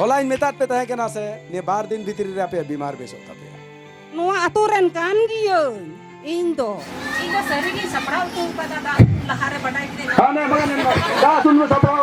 होला इन मेतात पे तहे केना से ने 12 दिन भीतर रे पे बीमार बेसो तपे ᱱᱚᱣᱟ ᱟᱛᱳ ᱨᱮᱱ ᱠᱟᱱ ᱜᱤᱭᱟᱹᱧ ᱤᱧ ᱫᱚ ᱥᱟᱹᱨᱤᱜᱮ ᱥᱟᱯᱲᱟᱣ ᱦᱚᱴᱚ ᱠᱟᱫᱟ ᱫᱟᱜ ᱞᱟᱦᱟᱨᱮ ᱵᱟᱰᱟᱭ ᱠᱮᱫᱟᱹᱧ हाने बगन दा सुन सपराव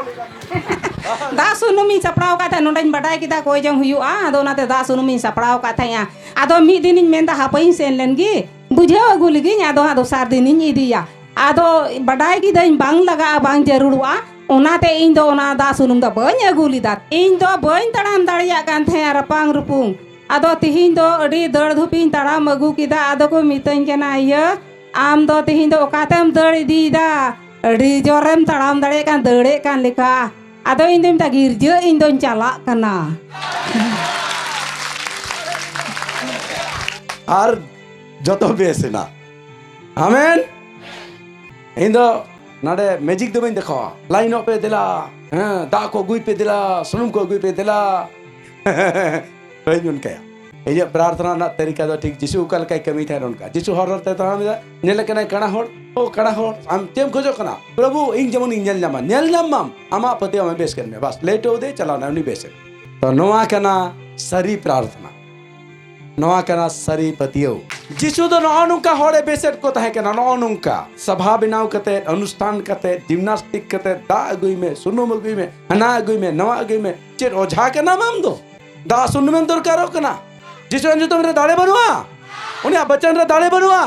ᱫᱟᱜ ᱥᱩᱱᱩᱢᱤᱧ ᱥᱟᱯᱲᱟᱣ ᱠᱟᱫ ᱛᱟᱦᱮᱸ ᱱᱚᱰᱮᱧ ᱵᱟᱰᱟᱭ ᱠᱮᱫᱟ ᱠᱚᱭ ᱡᱚᱝ ᱦᱩᱭᱩᱜᱼᱟ ᱟᱫᱚ ᱚᱱᱟᱛᱮ ᱫᱟᱜ ᱥᱩᱱᱩᱢᱤᱧ ᱥᱟᱯᱲᱟᱣ ᱠᱟᱫ ᱛᱟᱦᱮᱸᱜᱼᱟ ᱟᱫᱚ ᱢᱤᱫ ᱫᱤᱱᱤᱧ ᱢᱮᱱᱫᱟ ᱦᱟᱯᱮᱧ ᱥᱮᱱ ᱞᱮᱱ ᱜᱮ ᱵᱩᱡᱷᱟᱹᱣ ᱟᱹᱜᱩ ᱞᱮᱜᱤᱧ ᱟᱫᱚ ᱦᱟᱸᱜ ᱫᱚᱥᱟᱨ ᱫᱤᱱᱤᱧ ᱤᱫᱤᱭᱟ ᱟᱫᱚ ᱵᱟᱰᱟᱭ ᱠᱮᱫᱟᱹᱧ ᱵᱟᱝ ᱞᱟᱜᱟᱜᱼᱟ ᱵᱟᱝ ᱡᱟᱹᱨᱩᱲᱚᱜᱼᱟ ᱚᱱᱟᱛᱮ ᱤᱧ ᱫᱚ ᱚᱱᱟ ᱫᱟᱜ ᱥᱩᱱᱩᱢ ᱫᱚ ᱵᱟᱹᱧ ᱟᱹᱜᱩ ᱞᱮᱫᱟ ᱤᱧ ᱫᱚ ᱵᱟᱹᱧ ᱛᱟᱲᱟᱢ ᱫᱟᱲᱮᱭᱟᱜ ᱠᱟᱱ ᱛᱟᱦᱮᱸᱜᱼᱟ ᱨᱟᱯᱟᱝ ᱨᱩᱯᱩᱝ ᱟᱫᱚ ᱛᱤᱦᱤᱧ ᱫᱚ ᱟᱹᱰᱤ ᱫᱟᱹᱲ ᱫᱷᱩᱯᱤᱧ ᱛᱟᱲᱟᱢ ᱟᱹᱜᱩ ᱠᱮᱫᱟ ᱟᱫᱚ ᱠᱚ ᱢᱤᱛᱟᱹᱧ ᱠᱟᱱᱟ ᱤᱭᱟᱹ ᱟᱢ ᱫᱚ ᱛᱤᱦᱤᱧ ᱫᱚ ᱚᱠᱟᱛᱮᱢ ᱫᱟᱹᱲ ᱤᱫᱤᱭᱮᱫᱟ ᱟᱹᱰᱤ ᱡᱳᱨᱮᱢ ᱛᱟᱲᱟᱢ ᱫᱟᱲᱮᱭᱟᱜ ᱠᱟᱱ ᱫᱟᱹᱲᱮᱜ ᱠᱟᱱ ᱞᱮᱠᱟ ᱟᱫᱚ ᱤᱧ ᱫᱚᱧ ᱢᱮᱛᱟᱜ ᱜᱤᱨᱡᱟᱹ ᱤᱧ ᱫᱚᱧ ᱪᱟᱞᱟᱜ ᱠᱟᱱᱟ आर जतो बेसना आमेन इन दो नाडे मैजिक दो बइन देखो लाइन पे दिला दा को गुई पे दिला सुनुम को गुई पे दिला बइन उनका ये प्रार्थना ना तरीका दो ठीक जिसु कल का कमी था उनका जिसु हर ते ता नेले कना कणा होड़ ओ कणा होड़ आम तेम खोजो कना प्रभु इन जमन इंजल नाम आमा पति आमे बेस करने बस लेट हो दे चला ना उनी बेस तो नोआ कना सरी प्रार्थना नवा कना सरी पतियो जिसु दो नौनुका होड़े बेसेट को तहे कना नौनुका सभा बिनाव कते अनुष्ठान कते जिम्नास्टिक कते दा अगुई में सुनुम अगुई में हना अगुई में नवा अगुई में चेर ओझा के नाम हम दो दा सुन में दरकारो कना जिसु अंजु तुमरे दाड़े बनुआ उन्हें बच्चन रे दाड़े बनुआ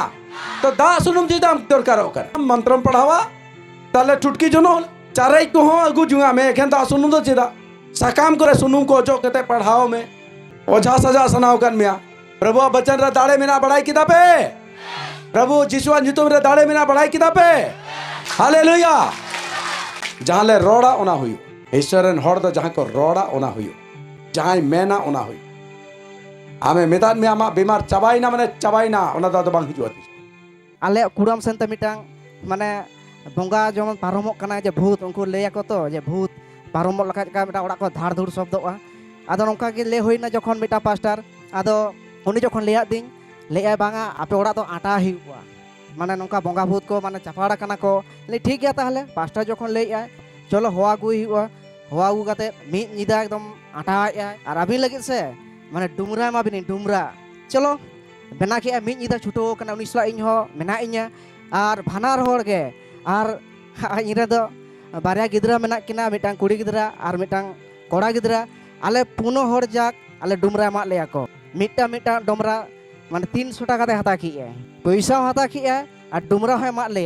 तो दा सुनुम जीदा दरकारो कना मंत्रम पढ़ावा ताले ठुटकी जनो चाराई को हो अगु जुआ में एखन दा सुनुम दो चेदा सकाम करे सुनुम को जो कते पढ़ाओ में ओझा सजा सनाओ कन मिया प्रभु बचन रे दाड़े मिना बढ़ाई किदा पे प्रभु जिसु अंजुतुम रे दाड़े मिना बढ़ाई किदा पे हालेलुया जहां ले रोड़ा ओना हुई ईश्वरन हर दो जहां को रोड़ा ओना हुई जहां मेना ओना हुई आमे मेदान में आमा बीमार चबाइना माने चबाइना ओना दो बांग हिजुआ आले कुराम सेंते मिटांग माने बंगा जमन पारमक कना जे भूत उनको लेया को तो जे भूत पारमक लखा का मिटा ओड़ा को धाड़ धुड़ शब्दोआ आदो नोंका के ले होइना जखन मिटा पास्टर आदो उनी जखन लेया दिन लेया बांगा आपे ओड़ा तो आटा हिउआ माने नोंका बंगा भूत को माने चपाड़ा कना को ले ठीक गया ताहले पास्टर जखन लेया चलो होआ गुई हुआ होआ गु काते मी निदा एकदम आटा आया और अभी लगे से माने डुमरा मा बिनी डुमरा चलो बेना के मी निदा छुटो कना उनी सला इन हो मेना इnya और भानार होड़ के और इरे दो बारिया गिदरा मेना किना मिटांग कुड़ी गिदरा और मिटांग कोड़ा गिदरा आले पुनो होड़ जाक आले डुमरा मा लेया को मिट्टा मिट्टा डुमरा माने 300 टाका ते हता की पैसा हता की और डुमरा है मा ले